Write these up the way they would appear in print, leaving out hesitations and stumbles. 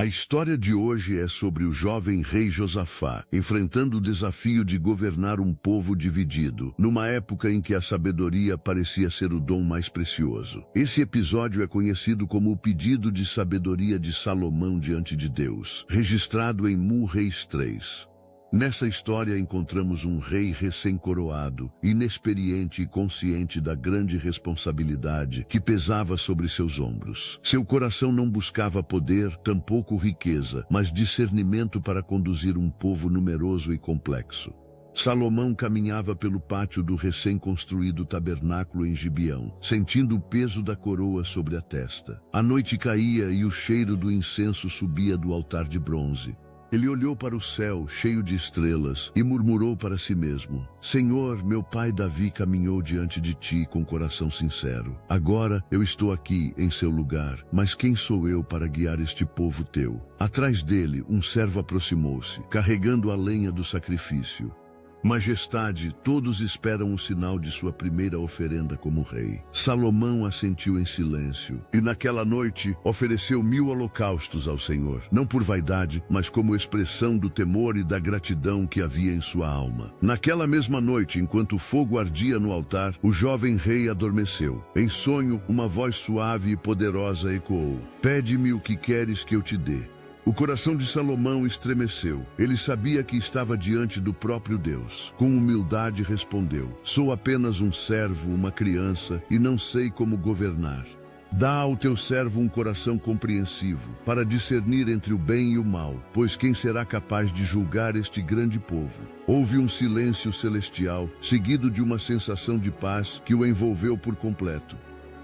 A história de hoje é sobre o jovem rei Josafá, enfrentando o desafio de governar um povo dividido, numa época em que a sabedoria parecia ser o dom mais precioso. Esse episódio é conhecido como o pedido de sabedoria de Salomão diante de Deus, registrado em Reis 3. Nessa história encontramos um rei recém-coroado, inexperiente e consciente da grande responsabilidade que pesava sobre seus ombros. Seu coração não buscava poder, tampouco riqueza, mas discernimento para conduzir um povo numeroso e complexo. Salomão caminhava pelo pátio do recém-construído tabernáculo em Gibeão, sentindo o peso da coroa sobre a testa. A noite caía e o cheiro do incenso subia do altar de bronze. Ele olhou para o céu, cheio de estrelas, e murmurou para si mesmo: Senhor, meu pai Davi caminhou diante de ti com coração sincero. Agora eu estou aqui em seu lugar, mas quem sou eu para guiar este povo teu? Atrás dele, um servo aproximou-se, carregando a lenha do sacrifício. Majestade, todos esperam o sinal de sua primeira oferenda como rei. Salomão assentiu em silêncio, e naquela noite ofereceu 1000 holocaustos ao Senhor, não por vaidade, mas como expressão do temor e da gratidão que havia em sua alma. Naquela mesma noite, enquanto o fogo ardia no altar, o jovem rei adormeceu. Em sonho, uma voz suave e poderosa ecoou: Pede-me o que queres que eu te dê. O coração de Salomão estremeceu. Ele sabia que estava diante do próprio Deus. Com humildade respondeu: Sou apenas um servo, uma criança, e não sei como governar. Dá ao teu servo um coração compreensivo, para discernir entre o bem e o mal, pois quem será capaz de julgar este grande povo? Houve um silêncio celestial, seguido de uma sensação de paz que o envolveu por completo.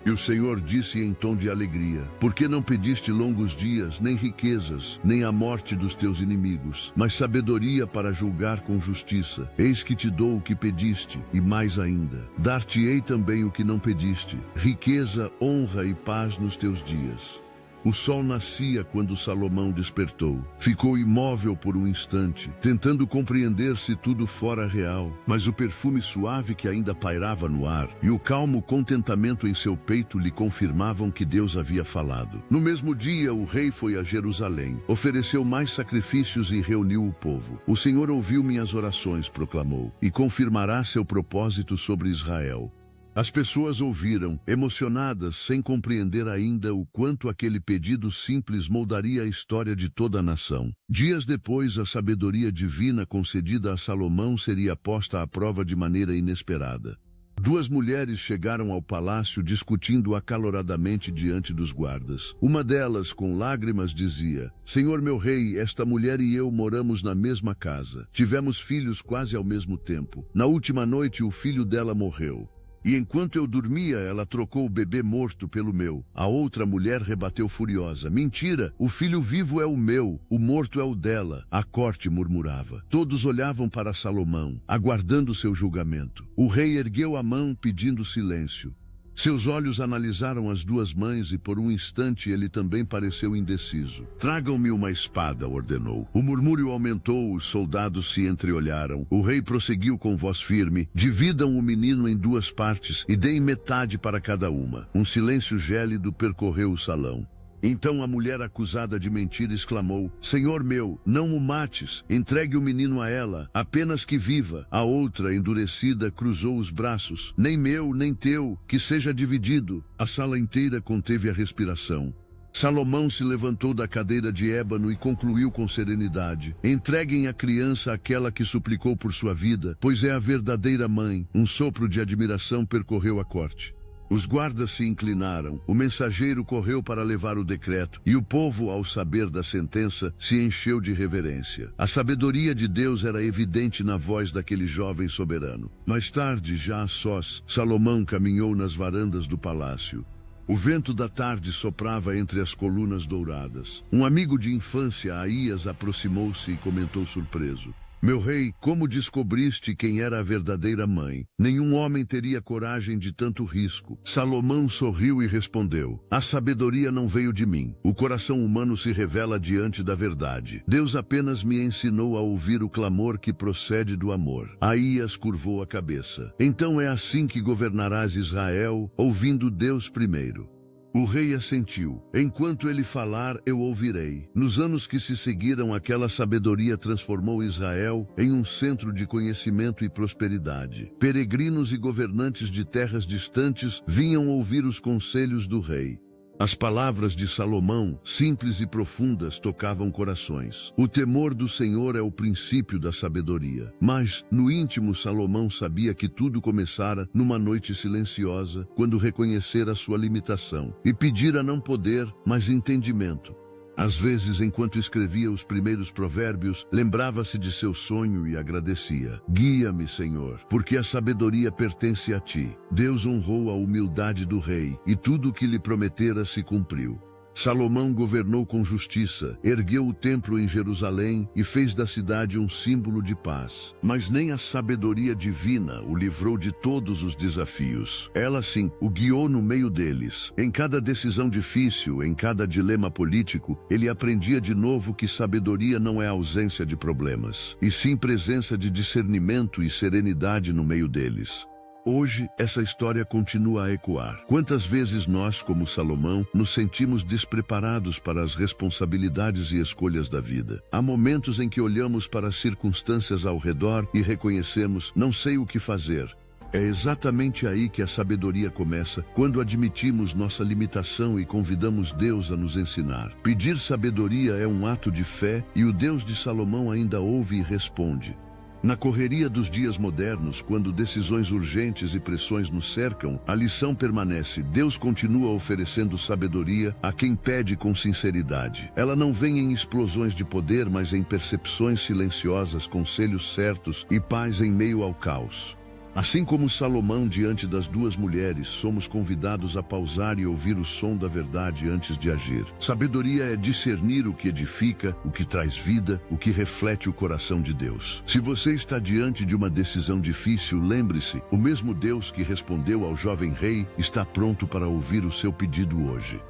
E o Senhor disse em tom de alegria: Por que não pediste longos dias, nem riquezas, nem a morte dos teus inimigos, mas sabedoria para julgar com justiça? Eis que te dou o que pediste, e mais ainda. Dar-te-ei também o que não pediste: riqueza, honra e paz nos teus dias. O sol nascia quando Salomão despertou. Ficou imóvel por um instante, tentando compreender se tudo fora real. Mas o perfume suave que ainda pairava no ar e o calmo contentamento em seu peito lhe confirmavam que Deus havia falado. No mesmo dia, o rei foi a Jerusalém, ofereceu mais sacrifícios e reuniu o povo. O Senhor ouviu minhas orações, proclamou, e confirmará seu propósito sobre Israel. As pessoas ouviram, emocionadas, sem compreender ainda o quanto aquele pedido simples moldaria a história de toda a nação. Dias depois, a sabedoria divina concedida a Salomão seria posta à prova de maneira inesperada. 2 mulheres chegaram ao palácio discutindo acaloradamente diante dos guardas. Uma delas, com lágrimas, dizia: Senhor meu rei, esta mulher e eu moramos na mesma casa. Tivemos filhos quase ao mesmo tempo. Na última noite, o filho dela morreu. E enquanto eu dormia, ela trocou o bebê morto pelo meu. A outra mulher rebateu furiosa: Mentira, o filho vivo é o meu, o morto é o dela. A corte murmurava. Todos olhavam para Salomão, aguardando seu julgamento. O rei ergueu a mão pedindo silêncio. Seus olhos analisaram as 2 mães e por um instante ele também pareceu indeciso. Tragam-me uma espada, ordenou. O murmúrio aumentou, os soldados se entreolharam. O rei prosseguiu com voz firme: Dividam o menino em 2 partes e deem metade para cada uma. Um silêncio gélido percorreu o salão. Então a mulher acusada de mentira exclamou: Senhor meu, não o mates, entregue o menino a ela, apenas que viva. A outra, endurecida, cruzou os braços: Nem meu, nem teu, que seja dividido. A sala inteira conteve a respiração. Salomão se levantou da cadeira de ébano e concluiu com serenidade: Entreguem a criança àquela que suplicou por sua vida, pois é a verdadeira mãe. Um sopro de admiração percorreu a corte. Os guardas se inclinaram, o mensageiro correu para levar o decreto, e o povo, ao saber da sentença, se encheu de reverência. A sabedoria de Deus era evidente na voz daquele jovem soberano. Mais tarde, já a sós, Salomão caminhou nas varandas do palácio. O vento da tarde soprava entre as colunas douradas. Um amigo de infância, Aías, aproximou-se e comentou surpreso: Meu rei, como descobriste quem era a verdadeira mãe? Nenhum homem teria coragem de tanto risco. Salomão sorriu e respondeu: A sabedoria não veio de mim. O coração humano se revela diante da verdade. Deus apenas me ensinou a ouvir o clamor que procede do amor. Aías curvou a cabeça. Então é assim que governarás Israel, ouvindo Deus primeiro. O rei assentiu. Enquanto ele falar, eu ouvirei. Nos anos que se seguiram, aquela sabedoria transformou Israel em um centro de conhecimento e prosperidade. Peregrinos e governantes de terras distantes vinham ouvir os conselhos do rei. As palavras de Salomão, simples e profundas, tocavam corações. O temor do Senhor é o princípio da sabedoria. Mas, no íntimo, Salomão sabia que tudo começara numa noite silenciosa, quando reconhecera sua limitação e pedira não poder, mas entendimento. Às vezes, enquanto escrevia os primeiros provérbios, lembrava-se de seu sonho e agradecia. Guia-me, Senhor, porque a sabedoria pertence a ti. Deus honrou a humildade do rei, e tudo o que lhe prometera se cumpriu. Salomão governou com justiça, ergueu o templo em Jerusalém e fez da cidade um símbolo de paz. Mas nem a sabedoria divina o livrou de todos os desafios. Ela, sim, o guiou no meio deles. Em cada decisão difícil, em cada dilema político, ele aprendia de novo que sabedoria não é ausência de problemas, e sim presença de discernimento e serenidade no meio deles. Hoje, essa história continua a ecoar. Quantas vezes nós, como Salomão, nos sentimos despreparados para as responsabilidades e escolhas da vida? Há momentos em que olhamos para as circunstâncias ao redor e reconhecemos, não sei o que fazer. É exatamente aí que a sabedoria começa, quando admitimos nossa limitação e convidamos Deus a nos ensinar. Pedir sabedoria é um ato de fé, e o Deus de Salomão ainda ouve e responde. Na correria dos dias modernos, quando decisões urgentes e pressões nos cercam, a lição permanece. Deus continua oferecendo sabedoria a quem pede com sinceridade. Ela não vem em explosões de poder, mas em percepções silenciosas, conselhos certos e paz em meio ao caos. Assim como Salomão diante das duas mulheres, somos convidados a pausar e ouvir o som da verdade antes de agir. Sabedoria é discernir o que edifica, o que traz vida, o que reflete o coração de Deus. Se você está diante de uma decisão difícil, lembre-se, o mesmo Deus que respondeu ao jovem rei está pronto para ouvir o seu pedido hoje.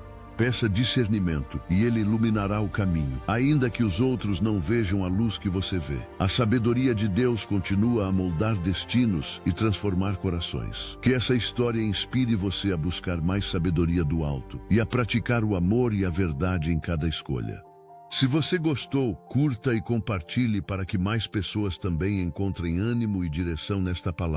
Peça discernimento, e ele iluminará o caminho, ainda que os outros não vejam a luz que você vê. A sabedoria de Deus continua a moldar destinos e transformar corações. Que essa história inspire você a buscar mais sabedoria do alto e a praticar o amor e a verdade em cada escolha. Se você gostou, curta e compartilhe para que mais pessoas também encontrem ânimo e direção nesta palavra.